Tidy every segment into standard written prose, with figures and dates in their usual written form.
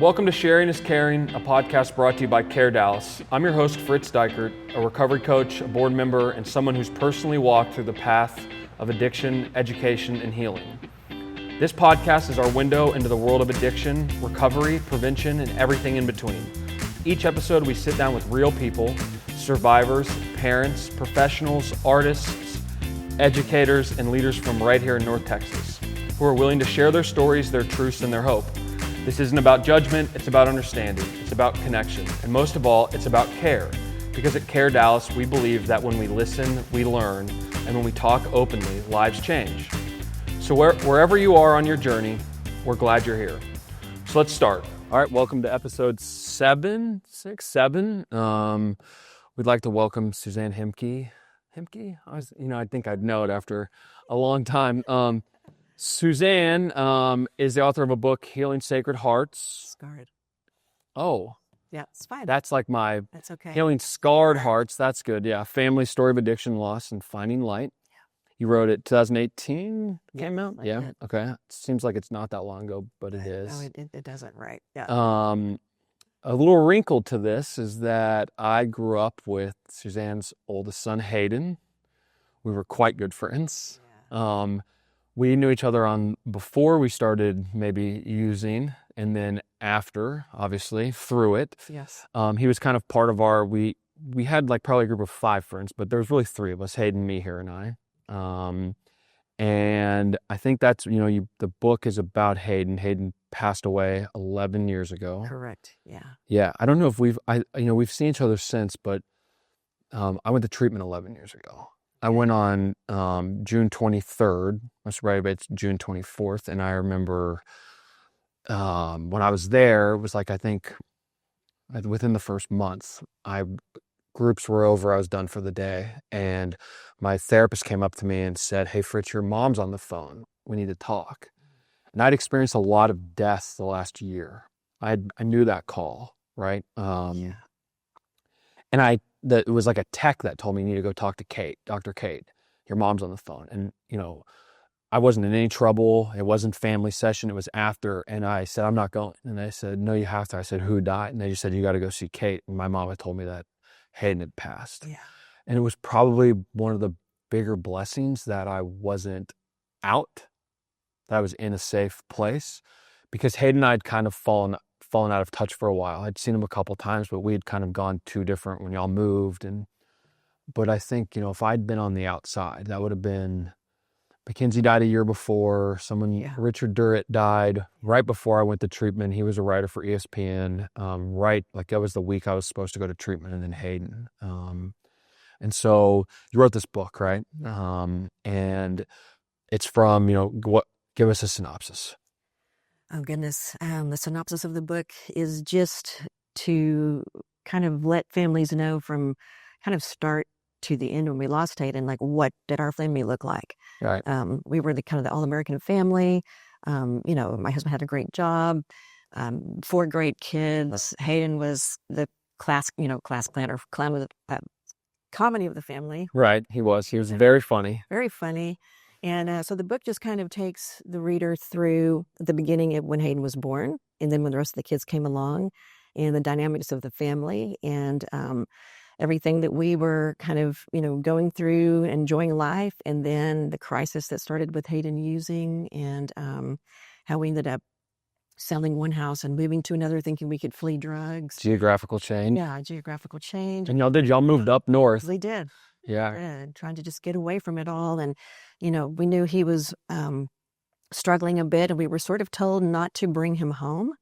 Welcome to Sharing is Caring, a podcast brought to you by Care Dallas. I'm your host, Fritz Deichert, a recovery coach, a board member, and someone who's personally walked through the path of addiction, education, and healing. This podcast is our window into the world of addiction, recovery, prevention, and everything in between. Each episode, we sit down with real people, survivors, parents, professionals, artists, educators, and leaders from right here in North Texas, who are willing to share their stories, their truths, and their hope. This isn't about judgment, it's about understanding, it's about connection, and most of all, it's about care. Because at Care Dallas, we believe that when we listen, we learn, and when we talk openly, lives change. So wherever you are on your journey, we're glad you're here. So let's start. All right, welcome to episode 7. We'd like to welcome Susan Hoemke. I think I'd know it after a long time. Susan is the author of a book, Healing Sacred Hearts. Scarred. Oh. Yeah, it's fine. That's like my That's okay. Healing Scarred Hearts. That's good. Yeah. Family Story of Addiction, Loss, and Finding Light. Yeah. You wrote it 2018, came out? Yeah. Did. Okay. It seems like it's not that long ago, but it is. No, it doesn't, right. Yeah. A little wrinkle to this is that I grew up with Suzanne's oldest son, Hayden. We were quite good friends. Yeah. We knew each other before we started maybe using, and then after, obviously, through it. Yes. He was kind of part of we had like probably a group of 5 friends, but there was really 3 of us, Hayden, me, here, and I. And I think that's, the book is about Hayden. Hayden passed away 11 years ago. Correct. Yeah. Yeah. I don't know if we've seen each other since, but I went to treatment 11 years ago. I went on June 23rd. That's right, but it's June 24th. And I remember when I was there, it was like, I think within the first month, groups were over, I was done for the day. And my therapist came up to me and said, "Hey, Fritz, your mom's on the phone. We need to talk." And I'd experienced a lot of death the last year. I knew that call, right? Yeah. And it was like a tech that told me, "You need to go talk to Kate, Dr. Kate. Your mom's on the phone." And, I wasn't in any trouble. It wasn't family session. It was after. And I said, "I'm not going." And they said, "No, you have to." I said, "Who died?" And they just said, "You got to go see Kate." And my mom had told me that Hayden had passed. Yeah. And it was probably one of the bigger blessings that I wasn't out, that I was in a safe place, because Hayden and I had kind of fallen out of touch for a while. I'd seen him a couple times, but we had kind of gone 2 different when y'all moved. But I think, if I'd been on the outside, that would have been, Mackenzie died a year before. Richard Durrett died right before I went to treatment. He was a writer for ESPN, that was the week I was supposed to go to treatment, and then Hayden. And so you wrote this book, right? And it's from, give us a synopsis. Oh, goodness. The synopsis of the book is just to kind of let families know from kind of start to the end when we lost Hayden, like, what did our family look like? Right. We were the all-American family. My husband had a great job, 4 great kids. Hayden was the class clown of the comedy of the family. Right. He was very funny. Very funny. And so the book just kind of takes the reader through the beginning of when Hayden was born, and then when the rest of the kids came along, and the dynamics of the family, and everything that we were kind of, going through, enjoying life, and then the crisis that started with Hayden using, and how we ended up selling one house and moving to another, thinking we could flee drugs. Geographical change. Yeah, geographical change. And y'all moved up north. We did. Yeah. Trying to just get away from it all. And, we knew he was struggling a bit, and we were sort of told not to bring him home.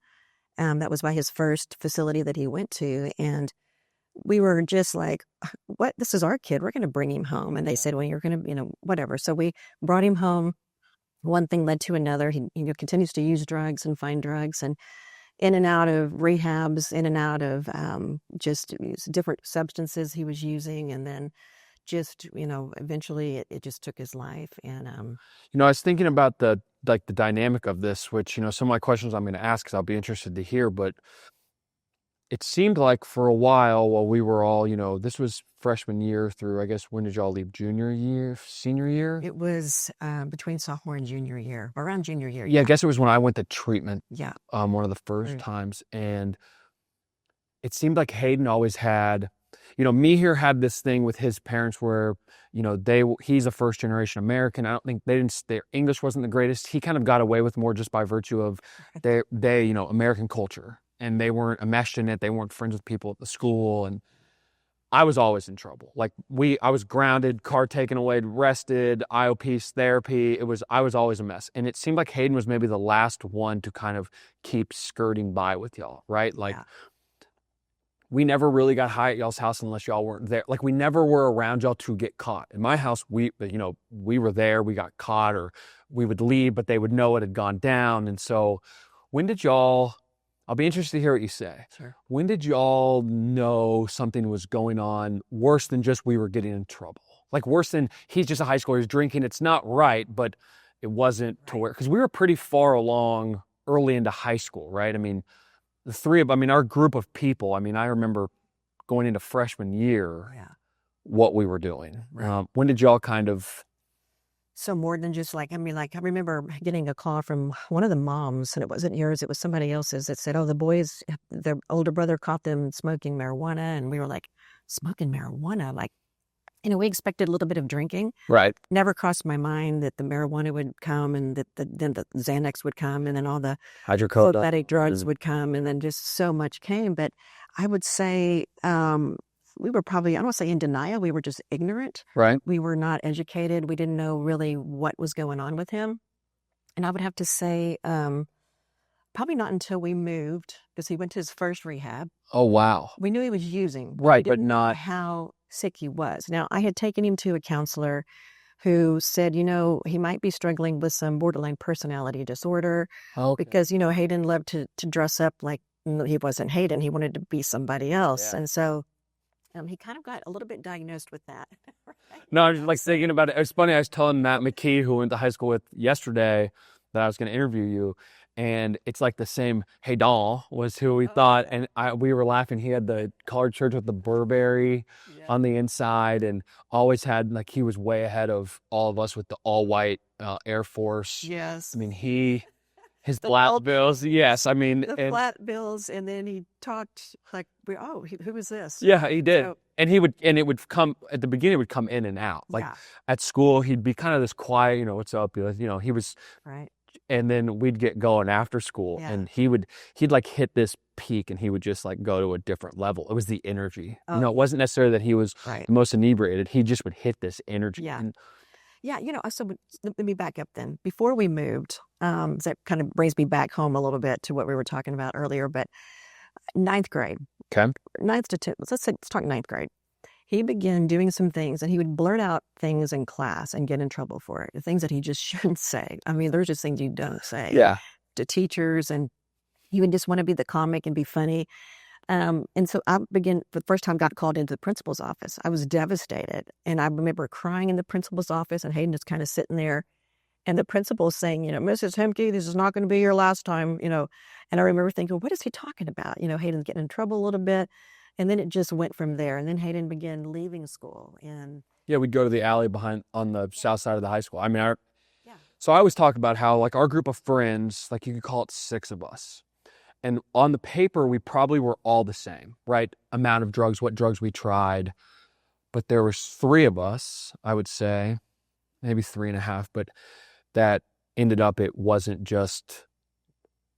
That was by his first facility that he went to. And we were just like, "What? This is our kid. We're going to bring him home." And they said, "Well, you're going to, whatever." So we brought him home. One thing led to another. He continues to use drugs and find drugs, and in and out of rehabs, in and out of just different substances he was using. And then just, eventually it just took his life. And I was thinking about the dynamic of this, which, some of my questions I'm going to ask, because I'll be interested to hear, but it seemed like for a while we were all, this was freshman year through, I guess, when did y'all leave? Junior year, senior year? It was between sophomore and junior year, around junior year. Yeah, I guess it was when I went to treatment. Yeah. One of the first times. And it seemed like Hayden always had, me here had this thing with his parents where, he's a first generation American. I don't think their English wasn't the greatest. He kind of got away with more just by virtue of they American culture, and they weren't enmeshed in it. They weren't friends with people at the school. And I was always in trouble. Like I was grounded, car taken away, arrested, IOPs, therapy. I was always a mess. And it seemed like Hayden was maybe the last one to kind of keep skirting by with y'all, right? Like, we never really got high at y'all's house unless y'all weren't there. Like, we never were around y'all to get caught. In my house, we were there, we got caught, or we would leave, but they would know it had gone down. And so when did y'all, I'll be interested to hear what you say. Sure. When did y'all know something was going on worse than just we were getting in trouble? Like, worse than he's just a high schooler, he's drinking, it's not right, but it wasn't to where, because we were pretty far along early into high school, right? I mean, our group of people, I remember going into freshman year, what we were doing. Right. When did y'all kind of... So more than just I remember getting a call from one of the moms, and it wasn't yours, it was somebody else's, that said, oh, the boys, their older brother caught them smoking marijuana. And we were like, smoking marijuana? Like, we expected a little bit of drinking. Right. Never crossed my mind that the marijuana would come, and that then the Xanax would come, and then all the synthetic drugs would come, and then just so much came. But I would say we were probably, I don't want to say in denial, we were just ignorant. Right. We were not educated. We didn't know really what was going on with him. And I would have to say probably not until we moved, because he went to his first rehab. Oh, wow. We knew he was using. Right, but not... know how sick he was. Now, I had taken him to a counselor who said, he might be struggling with some borderline personality disorder. Okay. Because, Hayden loved to dress up like he wasn't Hayden. He wanted to be somebody else. Yeah. And so he kind of got a little bit diagnosed with that. Right? No, I was just thinking about it. It's funny, I was telling Matt McKee, who went to high school with yesterday, that I was going to interview you. And it's like the same Hayden was who we thought. And we were laughing. He had the collared shirt with the Burberry on the inside, and always had, he was way ahead of all of us with the all white Air Force. Yes. His flat bills. Yes. The flat bills. And then he talked who is this? Yeah, he did. So, and it would come at the beginning, it would come in and out. At school, he'd be kind of this quiet, what's up? He was right. And then we'd get going after school, and he'd hit this peak, and he would just go to a different level. It was the energy. It wasn't necessarily that he was the most inebriated. He just would hit this energy. Yeah. So let me back up then. Before we moved, that kind of brings me back home a little bit to what we were talking about earlier, but 9th grade. Okay. 9th to 10th. Let's talk 9th grade. He began doing some things, and he would blurt out things in class and get in trouble for it. The things that he just shouldn't say. There's just things you don't say to teachers, and he would just want to be the comic and be funny. And so I the first time got called into the principal's office. I was devastated. And I remember crying in the principal's office, and Hayden just kind of sitting there. And the principal saying, Mrs. Hoemke, this is not going to be your last time, And I remember thinking, what is he talking about? Hayden's getting in trouble a little bit. And then it just went from there. And then Hayden began leaving school. And we'd go to the alley on the south side of the high school. So I always talk about how, our group of friends, you could call it 6 of us. And on the paper, we probably were all the same, right? Amount of drugs, what drugs we tried. But there was 3 of us, I would say, maybe 3.5, but that ended up, it wasn't just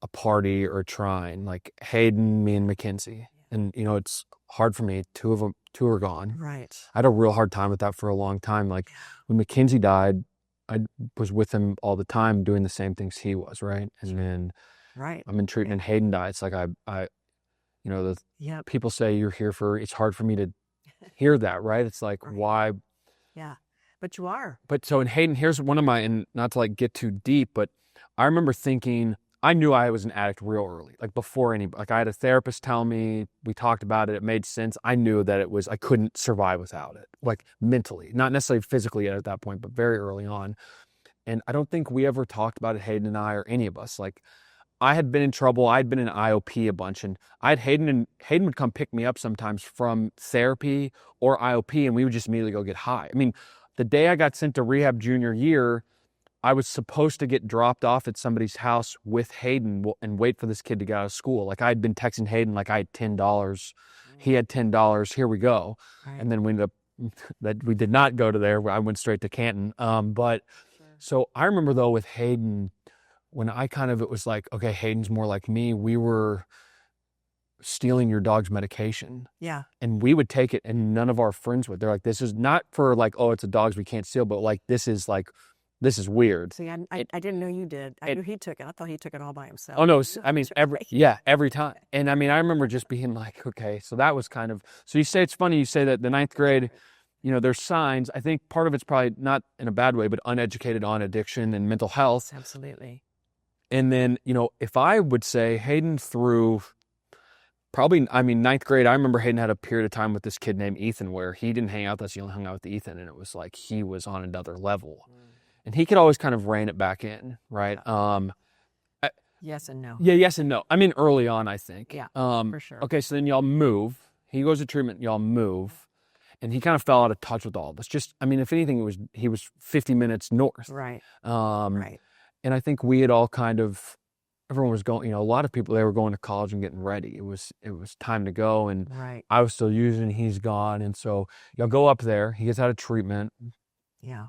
a party or trying. Hayden, me, and Mackenzie. And, it's hard for me. 2 are gone. Right. I had a real hard time with that for a long time. When Mackenzie died, I was with him all the time doing the same things he was, right? And then I'm in treatment, and Hayden died. It's people say you're here it's hard for me to hear that, right? It's why? Yeah, but you are. But so in Hayden, here's one of my, and not to get too deep, but I remember thinking, I knew I was an addict real early, before I had a therapist tell me, we talked about it, it made sense. I knew that I couldn't survive without it, mentally, not necessarily physically at that point, but very early on. And I don't think we ever talked about it, Hayden and I, or any of us. I had been in trouble. I'd been in IOP a bunch, and I had Hayden, and Hayden would come pick me up sometimes from therapy or IOP, and we would just immediately go get high. I mean, the day I got sent to rehab junior year, I was supposed to get dropped off at somebody's house with Hayden and wait for this kid to get out of school. Like, I'd been texting Hayden like I had $10. He had $10. Here we go. Right. And then we ended up that we did not go to there. I went straight to Canton. But so I remember though with Hayden, when it was like, okay, Hayden's more like me. We were stealing your dog's medication. Yeah. And we would take it, and none of our friends would. They're like, this is not for like, oh, it's a dog's, we can't steal, but like, this is weird. See, I didn't know you did. I knew he took it. I thought he took it all by himself. Oh no, I mean, every time. And I mean, I remember just being like, okay, so that was kind of, so you say, it's funny, you say that the ninth grade, you know, there's signs. I think part of it's probably not in a bad way, but uneducated on addiction and mental health. Absolutely. And then, you know, if I would say Hayden through probably, I mean, ninth grade, I remember Hayden had a period of time with this kid named Ethan where he didn't hang out with us, he only hung out with Ethan, and it was like he was on another level. And he could always kind of rein it back in, right? Yes and no. Yeah, yes and no. I mean, early on, I think. Yeah, for sure. Okay, so then y'all move. He goes to treatment, y'all move. And he kind of fell out of touch with all of us. Just, I mean, if anything, he was 50 minutes north. Right. Right. And I think we had all kind of, everyone was going, you know, a lot of people, they were going to college and getting ready. It was time to go. And right. I was still using, he's gone. And so y'all go up there, he gets out of treatment. Yeah.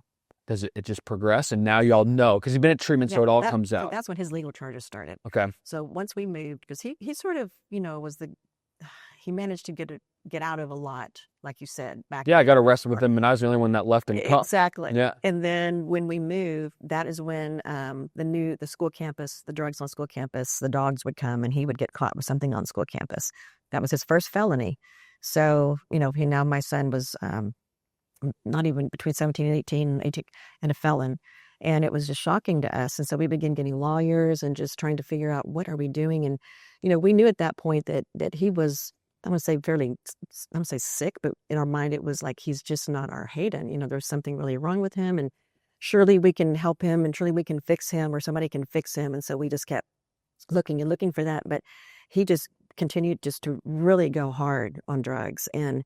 Does it just progress? And now y'all know, because he's been at treatment, so it all comes out. That's when his legal charges started. Okay. So once we moved, because he sort of, you know, he managed to get out of a lot, like you said, back. Yeah, I got arrested with him, and I was the only one that left in cuffs. Exactly. Yeah. And then when we moved, that is when the school campus, the drugs on school campus, the dogs would come, and he would get caught with something on school campus. That was his first felony. So, you know, now my son was not even between 17 and 18, and a felon. And it was just shocking to us. And so we began getting lawyers and just trying to figure out what are we doing. And, you know, we knew at that point that he was, I'm going to say sick, but in our mind, it was like, he's just not our Hayden. You know, there's something really wrong with him, and surely we can help him, and surely we can fix him, or somebody can fix him. And so we just kept looking and looking for that. But he just continued just to really go hard on drugs. And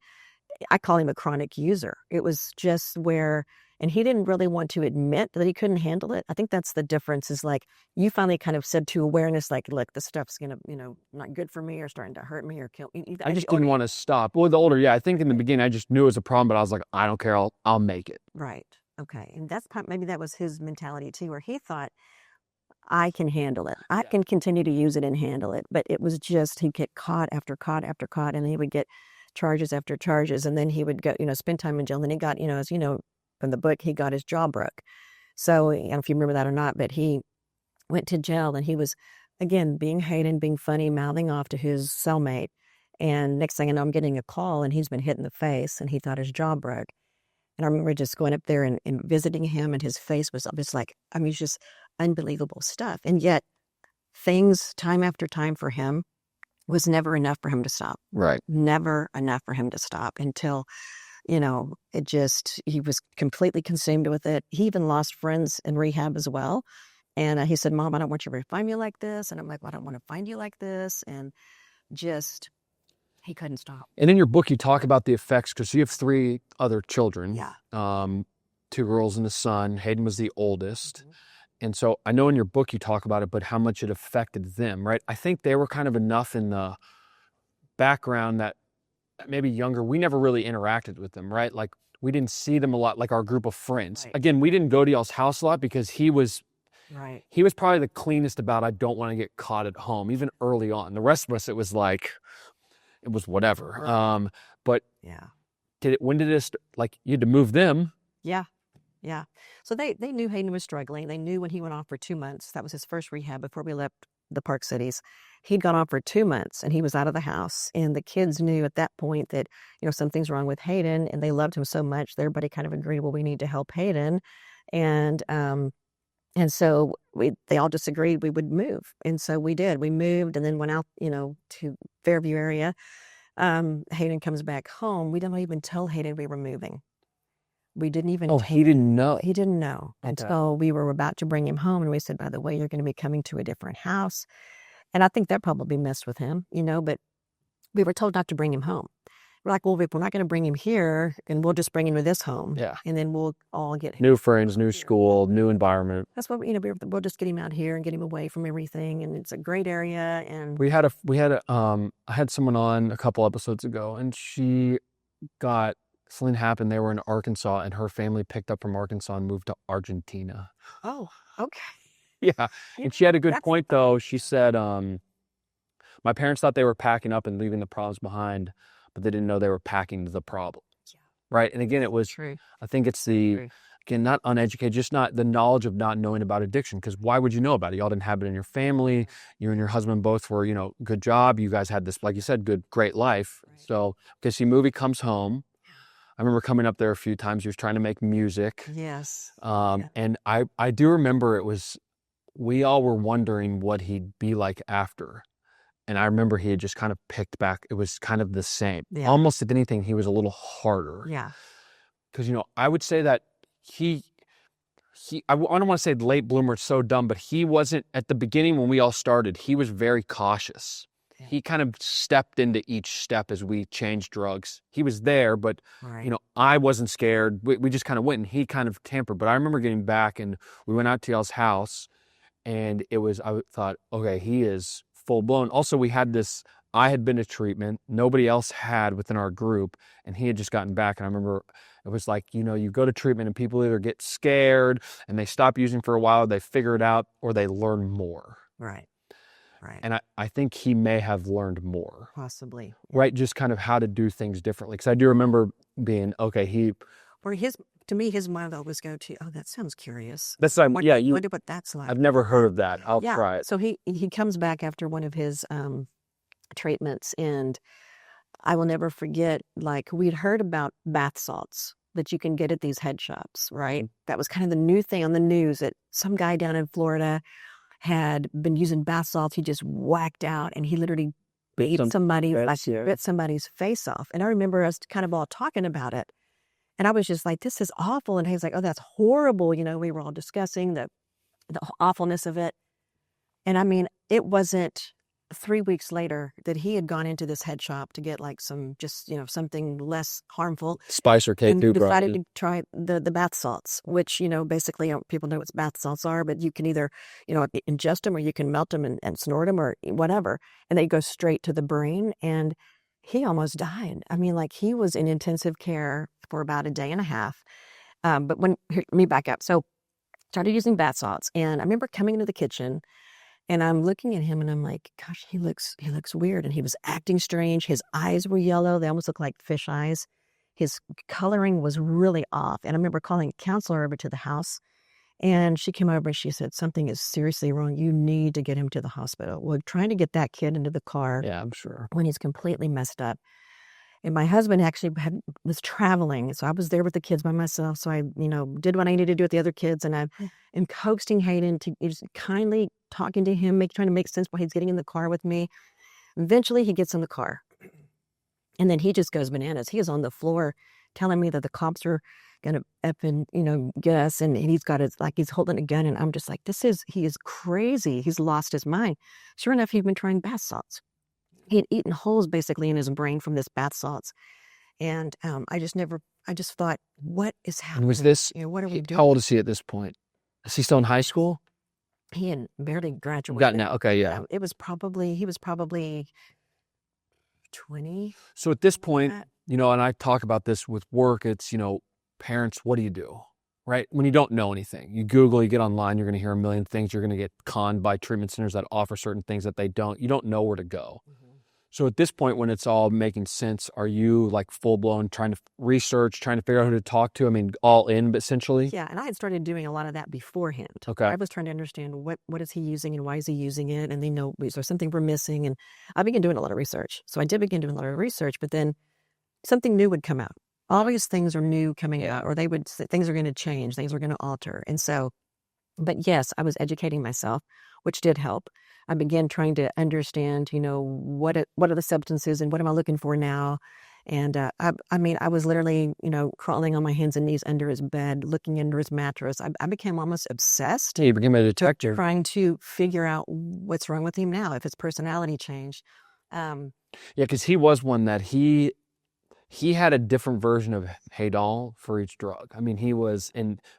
I call him a chronic user. It was just where, and he didn't really want to admit that he couldn't handle it. I think that's the difference, is like, you finally kind of said to awareness, like, look, this stuff's going to, you know, not good for me, or starting to hurt me or kill me. I just didn't want to stop. Well, the older, yeah, I think in the beginning, I just knew it was a problem, but I was like, I don't care. I'll make it. Right. Okay. And maybe that was his mentality too, where he thought, I can handle it. I can continue to use it and handle it. But it was just, he'd get caught after caught after caught, and he would get charges after charges. And then he would go, you know, spend time in jail. And then he got, you know, as you know, from the book, he got his jaw broke. So I don't know if you remember that or not, but he went to jail, and he was, again, being Hayden, being funny, mouthing off to his cellmate. And next thing I know, I'm getting a call, and he's been hit in the face, and he thought his jaw broke. And I remember just going up there and visiting him, and his face was just like, I mean, it's just unbelievable stuff. And yet things, time after time, for him was never enough for him to stop. Right. Never enough for him to stop until, you know, he was completely consumed with it. He even lost friends in rehab as well. And he said, Mom, I don't want you to ever find me like this. And I'm like, well, I don't want to find you like this. And just, he couldn't stop. And in your book, you talk about the effects, because you have 3 other children. Yeah. 2 girls and a son. Hayden was the oldest. Mm-hmm. And so I know in your book you talk about it, but how much it affected them, right? I think they were kind of enough in the background that maybe younger, we never really interacted with them, right? Like, we didn't see them a lot, like our group of friends. Right. Again, we didn't go to y'all's house a lot because he was probably the cleanest about, I don't want to get caught at home, even early on. The rest of us, it was whatever. Right. But yeah. When did it, like, you had to move them? Yeah. Yeah. So they knew Hayden was struggling. They knew when he went off for 2 months, that was his first rehab before we left the Park Cities. He'd gone off for 2 months, and he was out of the house. And the kids knew at that point that, you know, something's wrong with Hayden, and they loved him so much that everybody kind of agreed, well, we need to help Hayden. And so they all just agreed we would move. And so we did. We moved and then went out, you know, to Fairview area. Hayden comes back home. We don't even tell Hayden we were moving. We didn't even Oh, he didn't know. He didn't know Okay. until we were about to bring him home. And we said, by the way, you're going to be coming to a different house. And I think that probably messed with him, but we were told not to bring him home. We're like, well, if we're not going to bring him here, and we'll just bring him to this home. Yeah. And then we'll all get him. New friends, new school, new environment. That's what, we'll just get him out here and get him away from everything. And it's a great area. And I had someone on a couple episodes ago, and something happened. They were in Arkansas, and her family picked up from Arkansas and moved to Argentina. Oh, okay. Yeah. And she had a good point, though. She said, my parents thought they were packing up and leaving the problems behind, but they didn't know they were packing the problem. Yeah. Right. And again, it was, True. I think it's again, not uneducated, just not the knowledge of not knowing about addiction. Because why would you know about it? Y'all didn't have it in your family. You and your husband both were, good job. You guys had this, like you said, great life. Right. So, because movie comes home. I remember coming up there a few times. He was trying to make music. Yes. And I do remember we all were wondering what he'd be like after. And I remember he had just kind of picked back. It was kind of the same. Yeah. Almost, if anything, he was a little harder. Yeah. Because, I would say that I don't want to say late bloomer, it's so dumb, but he wasn't, at the beginning when we all started, he was very cautious. Yeah. He kind of stepped into each step as we changed drugs. He was there, but, right. I wasn't scared. We just kind of went, and he kind of tampered. But I remember getting back, and we went out to y'all's house, and I thought, okay, he is full blown. Also, I had been to treatment, nobody else had within our group, and he had just gotten back. And I remember it was like, you go to treatment and people either get scared and they stop using for a while, they figure it out, or they learn more. Right. Right. And I think he may have learned more. Possibly. Yeah. Right. Just kind of how to do things differently. Because I do remember being, okay, to me, his mind always go to, oh, that sounds curious. That's like, wonder what that's like. I've never heard of that. I'll try it. So he comes back after one of his treatments, and I will never forget, like, we'd heard about bath salts that you can get at these head shops, right? That was kind of the new thing on the news, that some guy down in Florida had been using bath salts. He just whacked out, and he literally beat somebody, bit somebody's face off. And I remember us kind of all talking about it. And I was just like, this is awful. And he's like, oh, that's horrible. We were all discussing the awfulness of it. And I mean, it wasn't 3 weeks later that he had gone into this head shop to get like some, just, something less harmful. Spice or K2. And decided to try the bath salts, which, basically people know what bath salts are, but you can either, ingest them, or you can melt them and snort them, or whatever. And they go straight to the brain. And he almost died. I mean, like, he was in intensive care for about a day and a half. But let me back up. So started using bath salts. And I remember coming into the kitchen, and I'm looking at him, and I'm like, gosh, he looks weird. And he was acting strange. His eyes were yellow. They almost looked like fish eyes. His coloring was really off. And I remember calling a counselor over to the house, and she came over and she said, something is seriously wrong. You need to get him to the hospital. We're trying to get that kid into the car. Yeah, I'm sure. When he's completely messed up. And my husband actually was traveling. So I was there with the kids by myself. So I, did what I needed to do with the other kids. And I am coaxing Hayden to just kindly talking to him, trying to make sense while he's getting in the car with me. Eventually he gets in the car. And then he just goes bananas. He is on the floor telling me that the cops are going to effing, get us. And he's got he's holding a gun. And I'm just like, he is crazy. He's lost his mind. Sure enough, he'd been trying bath salts. He had eaten holes basically in his brain from this bath salts. And I just thought, what is happening? And was this, what are we doing? How old is he at this point? Is he still in high school? He had barely graduated. Gotten out. Okay, yeah. He was probably 20. So at this point, and I talk about this with work, it's, parents, what do you do? Right? When you don't know anything, you Google, you get online, you're going to hear a million things. You're going to get conned by treatment centers that offer certain things that you don't know where to go. Mm-hmm. So at this point, when it's all making sense, are you like full blown trying to research, trying to figure out who to talk to? I mean, all in, essentially? Yeah. And I had started doing a lot of that beforehand. Okay. I was trying to understand what is he using and why is he using it? And is there something we're missing? And I began doing a lot of research. So I did begin doing a lot of research, but then something new would come out. Always things are new coming out, or things are going to change, things are going to alter. And so, but yes, I was educating myself, which did help. I began trying to understand, what are the substances and what am I looking for now? And I mean, I was literally, crawling on my hands and knees under his bed, looking under his mattress. I became almost obsessed. Yeah, you became a detective. Trying to figure out what's wrong with him now, if his personality changed. Yeah, because he was one that he had a different version of Hayden for each drug. I mean, he was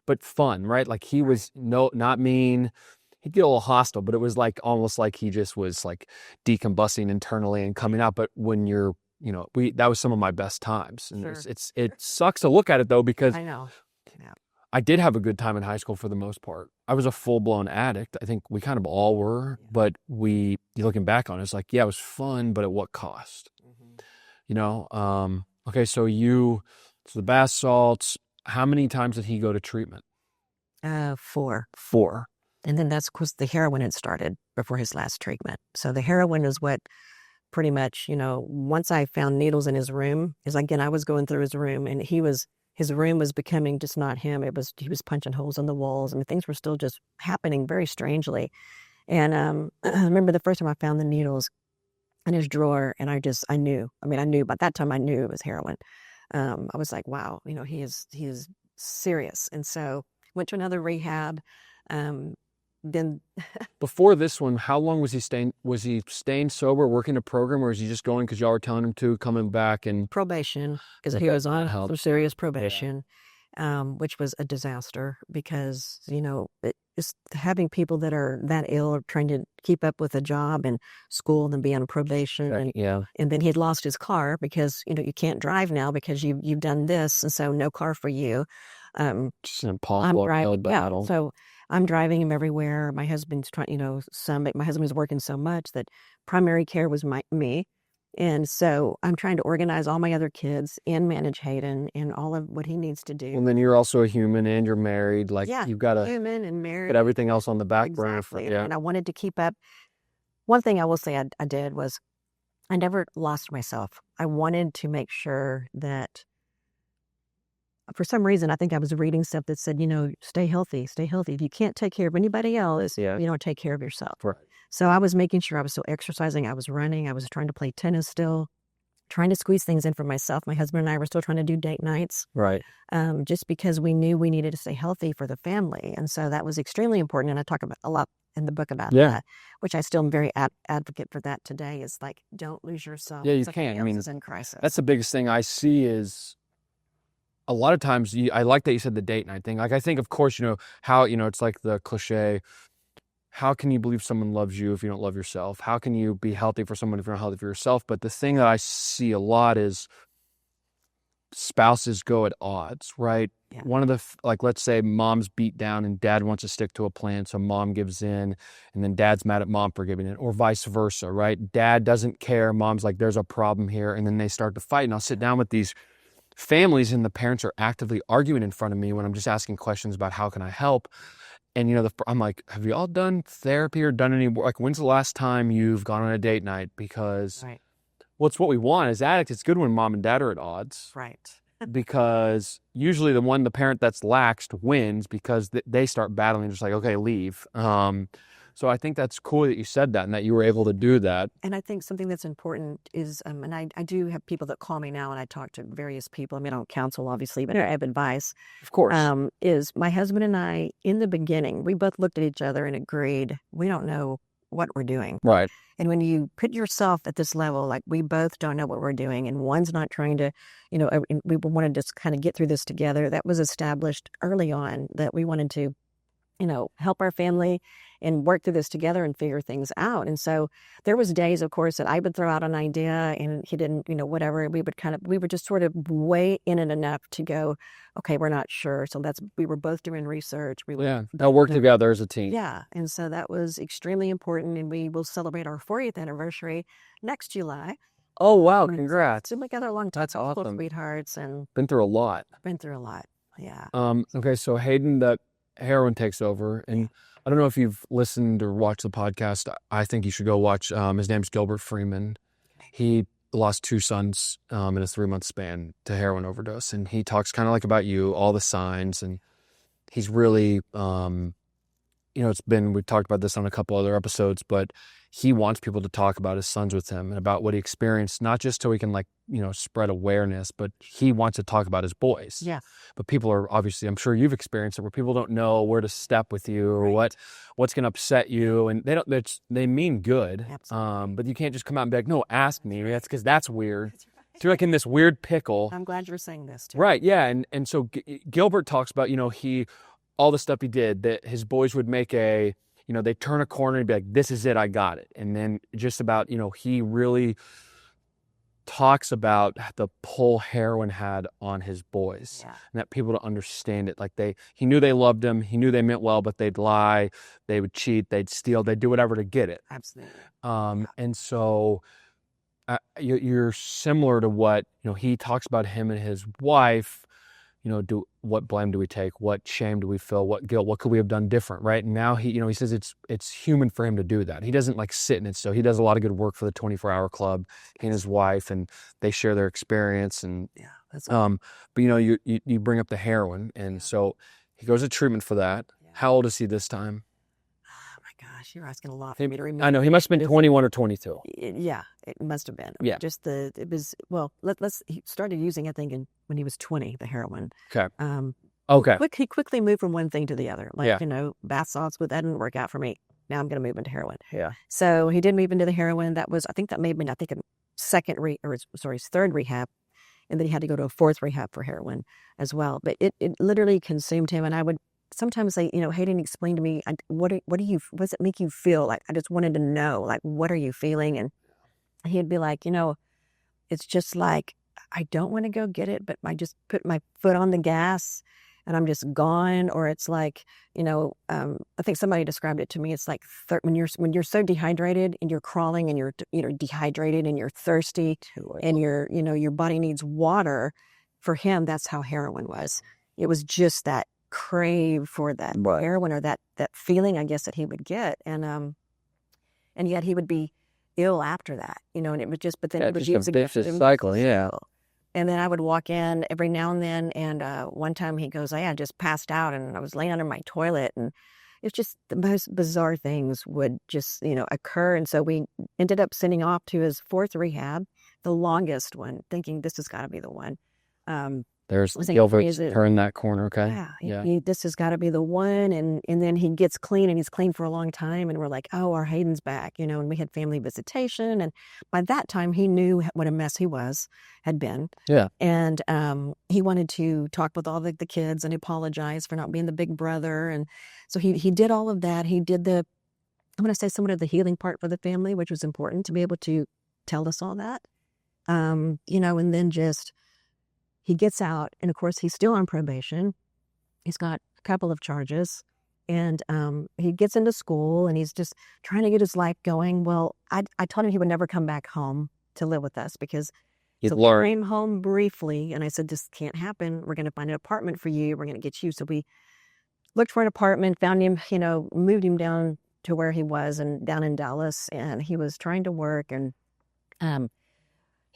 but fun, right? Like he was not mean. He'd get a little hostile, but it was like almost like he just was like decombusting internally and coming out. But when you're, that was some of my best times. And Sure. it sucks to look at it though, because I know. Yeah. I did have a good time in high school for the most part. I was a full-blown addict. I think we kind of all were, but looking back on it, it's like, yeah, it was fun, but at what cost? Okay, so the bath salts, how many times did he go to treatment? 4. 4. And then that's because the heroin had started before his last treatment. So the heroin is what pretty much, once I found needles in his room, is again, I was going through his room and his room was becoming just not him. He was punching holes in the walls. I mean, things were still just happening very strangely. And I remember the first time I found the needles in his drawer, and I knew. I mean, I knew by that time. I knew it was heroin. I was like, wow, he is serious. And so went to another rehab. Then before this one, how long was he staying? Was he staying sober, working a program, or is he just going because y'all were telling him to, coming back and probation? Because he was on some serious probation, which was a disaster because just having people that are that ill or trying to keep up with a job and school and be on probation, and then he'd lost his car because you can't drive now because you've done this, and so no car for you. Just an impossible uphill battle. Yeah, so I'm driving him everywhere. My husband's trying, my husband was working so much that primary care was me. And so I'm trying to organize all my other kids and manage Hayden and all of what he needs to do. And then you're also a human and you're married. Like you've got to human and married. Put everything else on the back burner. And I wanted to keep up. One thing I will say I did was I never lost myself. I wanted to make sure that, for some reason, I think I was reading stuff that said, stay healthy, stay healthy. If you can't take care of anybody else, take care of yourself. Right. So I was making sure I was still exercising. I was running. I was trying to play tennis still, trying to squeeze things in for myself. My husband and I were still trying to do date nights. Right. Just because we knew we needed to stay healthy for the family. And so that was extremely important. And I talk about a lot in the book about that, which I still am very advocate for that today, is like, don't lose yourself. Yeah, you can't. I mean, in crisis. That's the biggest thing I see is, a lot of times, I like that you said the date night thing. Like, I think, of course, how, it's like the cliche, how can you believe someone loves you if you don't love yourself? How can you be healthy for someone if you're not healthy for yourself? But the thing that I see a lot is spouses go at odds, right? Yeah. One of the, let's say mom's beat down and dad wants to stick to a plan, so mom gives in, and then dad's mad at mom for giving in, or vice versa, right? Dad doesn't care, mom's like, there's a problem here, and then they start to fight. And I'll sit down with these families and the parents are actively arguing in front of me when I'm just asking questions about how can I help. And, I'm like, have you all done therapy or done any, when's the last time you've gone on a date night? Because, well, it's what we want as addicts. It's good when mom and dad are at odds. Right. Because usually the parent that's laxed wins because they start battling, just like, okay, leave. So I think that's cool that you said that and that you were able to do that. And I think something that's important is, and I do have people that call me now and I talk to various people. I mean, I don't counsel, obviously, but I have advice. Of course. Is my husband and I, in the beginning, we both looked at each other and agreed, we don't know what we're doing. Right. And when you put yourself at this level, like we both don't know what we're doing and one's not trying to, we wanted to just kind of get through this together. That was established early on, that we wanted to, help our family and work through this together and figure things out. And so there was days, of course, that I would throw out an idea and he didn't, whatever. We were just sort of way in it enough to go, okay, we're not sure. So we were both doing research. They'll work together as a team. Yeah. And so that was extremely important. And we will celebrate our 40th anniversary next July. Oh, wow. Congrats. So we got a long time. That's awesome. Sweethearts and been through a lot. Yeah. Okay. So Hayden, that heroin takes over, and I don't know if you've listened or watched the podcast. I think you should go watch. His name's Gilbert Freeman. He lost 2 sons in a 3-month span to heroin overdose, and he talks kind of like about you, all the signs, and he's really, we've talked about this on a couple other episodes, but he wants people to talk about his sons with him and about what he experienced, not just so he can spread awareness, but he wants to talk about his boys. Yeah. But people are obviously, I'm sure you've experienced it, where people don't know where to step with you or what's going to upset you, and they mean good. Absolutely. But you can't just come out and be like, no, ask me. That's because that's weird. So you're like in this weird pickle. I'm glad you're saying this too. Right. Yeah. And so Gilbert talks about, all the stuff he did, that his boys would make they'd turn a corner and be like, this is it, I got it. And then just about, he really talks about the pull heroin had on his boys, and that people to understand it. Like he knew they loved him. He knew they meant well, but they'd lie, they would cheat, they'd steal, they'd do whatever to get it. Absolutely. And so you're similar to what, he talks about him and his wife. What blame do we take? What shame do we feel? What guilt? What could we have done different? Right. And now he says it's human for him to do that. He doesn't sit in it. So he does a lot of good work for the 24-hour club, he and his wife, and they share their experience. And, that's but you bring up the heroin. And so he goes to treatment for that. Yeah. How old is he this time? Oh my gosh, you're asking a lot for me to remember. I know, he must have been 21 or 22. Yeah, it must have been. Yeah. He started using, I think, when he was 20, the heroin. Okay. Okay. He quickly moved from one thing to the other. Bath salts, but that didn't work out for me. Now I'm going to move into heroin. Yeah. So he did move into the heroin. That may have been a his third rehab. And then he had to go to a fourth rehab for heroin as well. But it literally consumed him. And I would sometimes say, Hayden explained to me, what does it make you feel? Like, I just wanted to know, like, what are you feeling? And he'd be like, it's just like, I don't want to go get it, but I just put my foot on the gas and I'm just gone. Or it's like, I think somebody described it to me. It's like when you're so dehydrated and you're crawling and you're dehydrated and you're thirsty and your body needs water. For him, that's how heroin was. It was just that crave for that heroin, or that feeling, I guess, that he would get. And yet he would be ill after that, and it was just, but then it was just a vicious cycle. Yeah. And then I would walk in every now and then, and one time he goes, I just passed out and I was laying under my toilet, and it's just the most bizarre things would just, occur. And so we ended up sending off to his fourth rehab, the longest one, thinking this has got to be the one. There's Gilbert's turn that corner, okay? Yeah. This has got to be the one. And then he gets clean, and he's clean for a long time. And we're like, oh, our Hayden's back, and we had family visitation. And by that time, he knew what a mess he had been. Yeah. And he wanted to talk with all the kids and apologize for not being the big brother. And so he did all of that. He did I'm going to say somewhat of the healing part for the family, which was important to be able to tell us all that. And then just... he gets out, and of course, he's still on probation. He's got a couple of charges, and he gets into school, and he's just trying to get his life going. Well, I told him he would never come back home to live with us, because he came home briefly, and I said, this can't happen. We're going to find an apartment for you. We're going to get you. So we looked for an apartment, found him, moved him down to where he was, and down in Dallas, and he was trying to work, and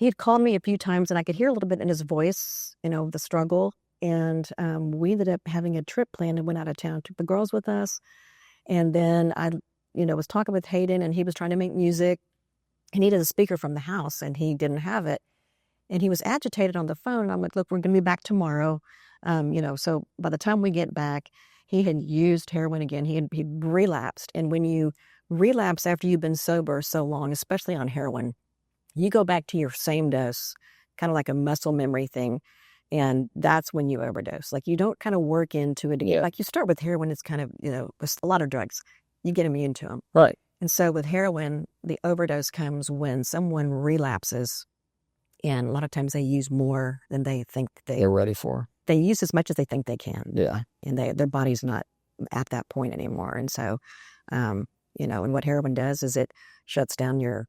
he had called me a few times, and I could hear a little bit in his voice, the struggle. And we ended up having a trip planned and went out of town, took the girls with us. And then I, was talking with Hayden, and he was trying to make music. He needed a speaker from the house, and he didn't have it. And he was agitated on the phone. I'm like, look, we're going to be back tomorrow. So by the time we get back, he had used heroin again. He'd relapsed. And when you relapse after you've been sober so long, especially on heroin, you go back to your same dose, kind of like a muscle memory thing. And that's when you overdose. Like, you don't kind of work into it. Yeah. Like, you start with heroin, it's kind of, with a lot of drugs, you get immune to them. Right. And so with heroin, the overdose comes when someone relapses. And a lot of times they use more than they think they're ready for. They use as much as they think they can. Yeah. And their body's not at that point anymore. And so, and what heroin does is it shuts down your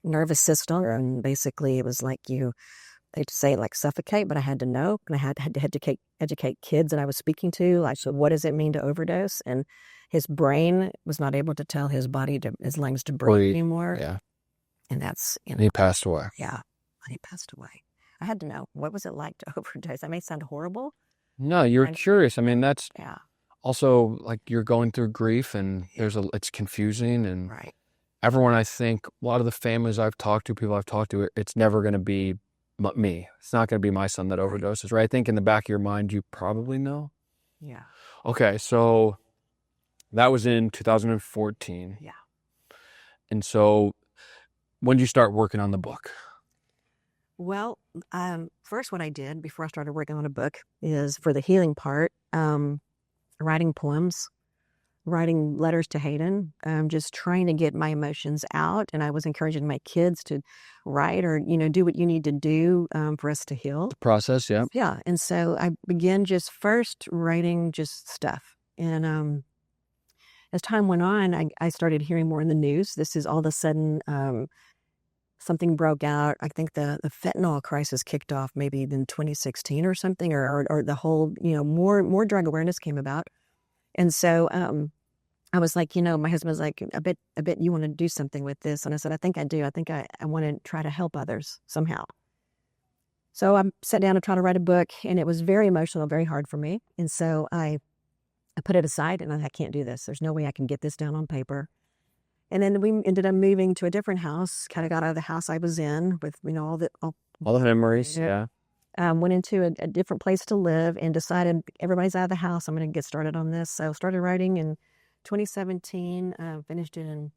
nervous system, and basically it was like they'd say like suffocate, but I had to know, and I had to educate kids that I was speaking to, like, so what does it mean to overdose? And his brain was not able to tell his body his lungs to breathe anymore. Yeah. And that's, he passed away. Yeah. He passed away. I had to know, what was it like to overdose? That may sound horrible. No, you're curious. I mean, that's also like you're going through grief, and it's confusing, and right. everyone, I think, a lot of the families I've talked to, people I've talked to, it's never going to be me. It's not going to be my son that overdoses, right? I think in the back of your mind, you probably know. Yeah. Okay, so that was in 2014. Yeah. And so when did you start working on the book? Well, first what I did before I started working on a book is, for the healing part, writing poems, writing letters to Hayden, just trying to get my emotions out. And I was encouraging my kids to write, or, do what you need to do for us to heal. The process, yeah. Yeah. And so I began just first writing just stuff. And as time went on, I started hearing more in the news. This is all of a sudden something broke out. I think the fentanyl crisis kicked off maybe in 2016 or something, or the whole, more drug awareness came about. And so I was like, my husband was like, I bet you want to do something with this. And I said, I think I do. I think I want to try to help others somehow. So I sat down and tried to write a book, and it was very emotional, very hard for me. And so I put it aside, and I can't do this. There's no way I can get this down on paper. And then we ended up moving to a different house, kind of got out of the house I was in with, all the memories, yeah. Went into a different place to live and decided everybody's out of the house. I'm going to get started on this. So started writing in 2017, finished it in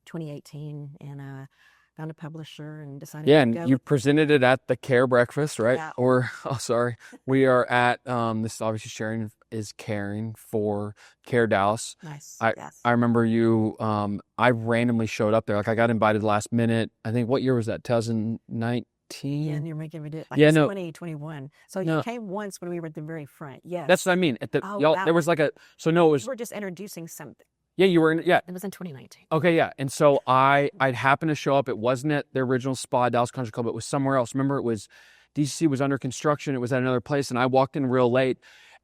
2018, and found a publisher and decided Yeah, to and go. you presented it at the Care Breakfast, right? Yeah. We are at, this is obviously sharing is caring for Care Dallas. Nice. Yes. I remember you, I randomly showed up there. Like I got invited last minute. I think, what year was that? 2019? Yeah, and you're making me do it. Like, Yeah, it's no. 2021. So No. you came once when we were at the very front. Yes. That's what I mean. That There was like it we was, were just introducing something. yeah, you were in, yeah. It was in 2019. Okay, yeah. And so I'd happened to show up. It wasn't at the original spa, Dallas Country Club. It was somewhere else. Remember, DCC was under construction. It was at another place, and I walked in real late.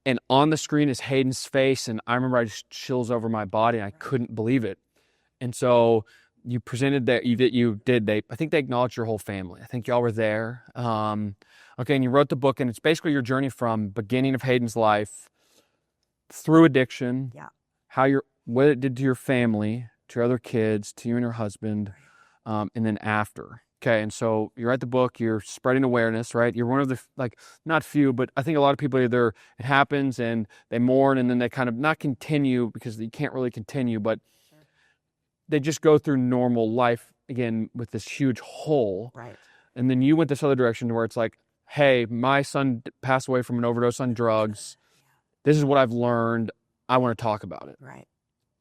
And on the screen is Hayden's face, and I remember I just chills over my body, and I couldn't believe it. And so you presented that I think they acknowledged your whole family. I think y'all were there. Okay, and you wrote the book, and it's basically your journey from beginning of Hayden's life through addiction. Yeah. What it did to your family, to your other kids, to you and your husband, and then after. Okay, and so you write the book, you're spreading awareness, right? You're one of the, not few, but I think a lot of people either it happens and they mourn and then they kind of not continue, because you can't really continue, but they just go through normal life again with this huge hole. Right. And then you went this other direction where it's like, hey, my son passed away from an overdose on drugs. This is what I've learned. I want to talk about it. Right.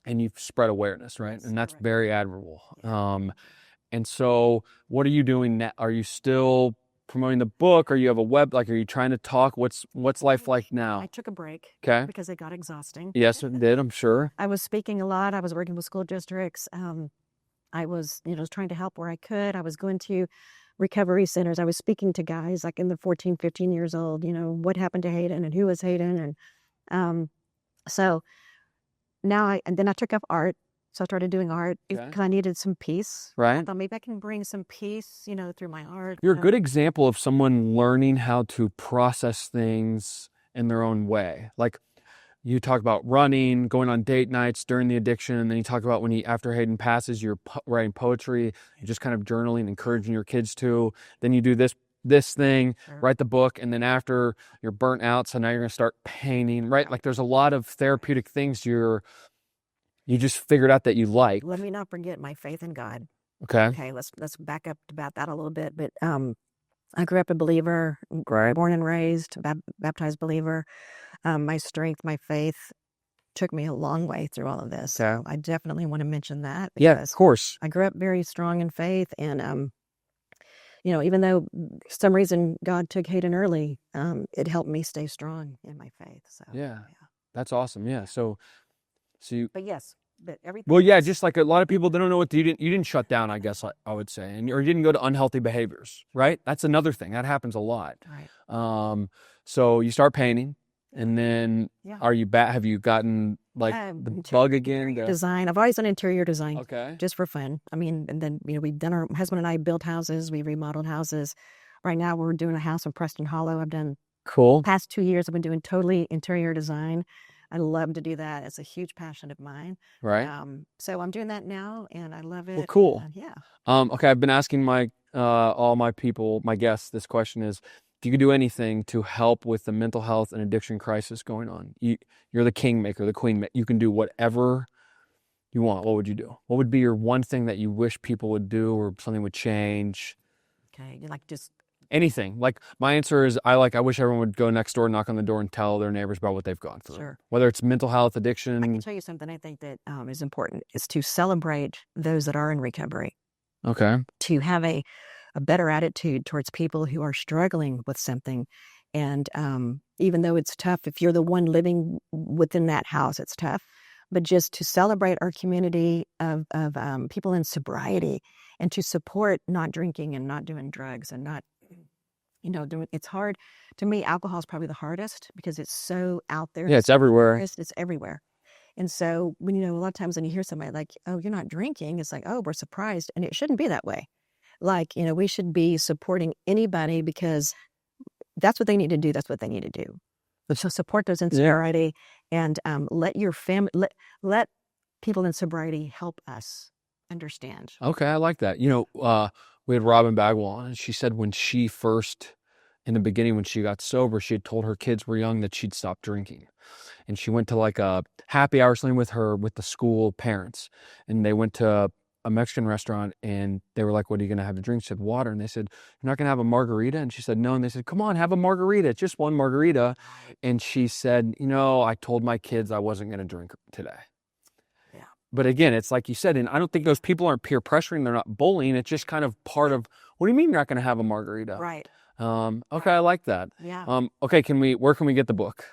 And you've spread awareness, right? Yes, And that's correct. very admirable. Yeah. And so what are you doing now? Are you still promoting the book? Or you have a are you trying to talk? What's life like now? I took a break. Okay. Because it got exhausting. Yes, it did, I'm sure. I was speaking a lot. I was working with school districts. I was, trying to help where I could. I was going to recovery centers. I was speaking to guys like in the 14, 15 years old, what happened to Hayden and who was Hayden. And so now then I took up art. So I started doing art because I needed some peace. Right. I thought maybe I can bring some peace, through my art. You're a good example of someone learning how to process things in their own way. Like you talk about running, going on date nights during the addiction, and then you talk about after Hayden passes, you're writing poetry, you're just kind of journaling, encouraging your kids to. Then you do this thing, write the book, and then after you're burnt out, so now you're going to start painting, right? Like there's a lot of therapeutic things you just figured out that you like. Let me not forget my faith in God. Okay. Okay, let's back up about that a little bit. But I grew up a believer, Right. born and raised, baptized believer. My strength, my faith took me a long way through all of this. Okay. So I definitely want to mention that. Yeah, Because of course. I grew up very strong in faith, and even though for some reason God took Hayden early, it helped me stay strong in my faith. So Yeah. That's awesome. Yeah. So you, But yes, but everything. well, yeah, just like a lot of people, they don't know what you didn't shut down, I guess I would say, or you didn't go to unhealthy behaviors, right? That's another thing that happens a lot. Right. So you start painting, and then Yeah. have you gotten like the bug again? Design. I've always done interior design. Okay. Just for fun. I mean, and then we've done, our husband and I built houses. We remodeled houses. Right now we're doing a house in Preston Hollow. I've done Cool. past 2 years. I've been doing totally interior design. I love to do that. It's a huge passion of mine. Right. So I'm doing that now, and I love it. Well, cool. Yeah. Okay, I've been asking all my people, my guests, this question is, if you could do anything to help with the mental health and addiction crisis going on, you're the kingmaker, the queen. You can do whatever you want. What would you do? What would be your one thing that you wish people would do, or something would change? Okay, like just anything. Like my answer is, I wish everyone would go next door, knock on the door, and tell their neighbors about what they've gone through. Sure. Whether it's mental health, addiction. I can tell you something I think that is important is to celebrate those that are in recovery. Okay. To have a better attitude towards people who are struggling with something. And even though it's tough, if you're the one living within that house, it's tough. But just to celebrate our community of people in sobriety, and to support not drinking and not doing drugs and not, it's hard. To me, alcohol is probably the hardest because it's so out there. Yeah, it's everywhere. It's everywhere. And so when, a lot of times when you hear somebody like, oh, you're not drinking, it's like, oh, we're surprised. And it shouldn't be that way. Like, we should be supporting anybody because that's what they need to do. That's what they need to do. So support those in sobriety, and let your family, let people in sobriety help us understand. Okay, I like that. We had Robin Bagwell on, and she said when she first, in the beginning, when she got sober, she had told her kids were young that she'd stop drinking. And she went to like a happy hour something with the school parents. And they went to a Mexican restaurant, and they were like, what are you going to have to drink? She said, water. And they said, you're not going to have a margarita? And she said, no. And they said, come on, have a margarita. It's just one margarita. And she said, I told my kids I wasn't going to drink today. Yeah. But again, it's like you said, and I don't think those people aren't peer pressuring. They're not bullying. It's just kind of part of, what do you mean you're not going to have a margarita? Right. Okay, I like that. Yeah. Okay, where can we get the book?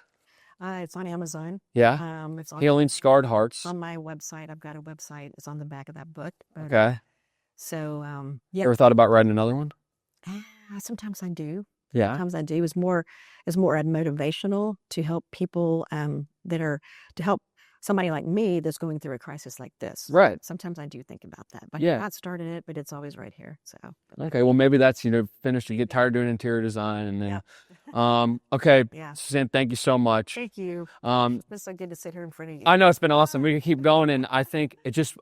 It's on Amazon. Yeah. It's on Healing Scarred Hearts. on my website. I've got a website. It's on the back of that book. But, Okay. So, yeah. Ever thought about writing another one? Sometimes I do. Yeah. Sometimes I do. It's more motivational to help people to help somebody like me that's going through a crisis like this. Right. Sometimes I do think about that. But Yeah. I've not started it, but it's always right here. So. Okay. Well, maybe that's, finished. You get tired of doing interior design, and then, okay. Yeah. Suzanne, thank you so much. Thank you. It's been so good to sit here in front of you. I know it's been awesome. We can keep going. And I think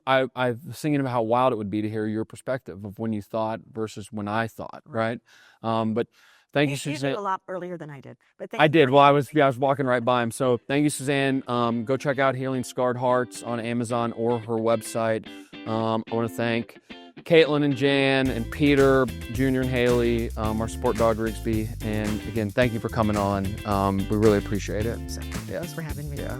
I was thinking about how wild it would be to hear your perspective of when you thought versus when I thought. Right. But thank you, You Suzanne. did a lot earlier than I did. But I did. Well, I was walking right by him. So thank you, Suzanne. Go check out Healing Scarred Hearts on Amazon or her website. I want to thank Caitlin and Jan and Peter, Junior and Haley, our support dog Rigsby. And again, thank you for coming on. We really appreciate it. Thanks for having me. Yeah.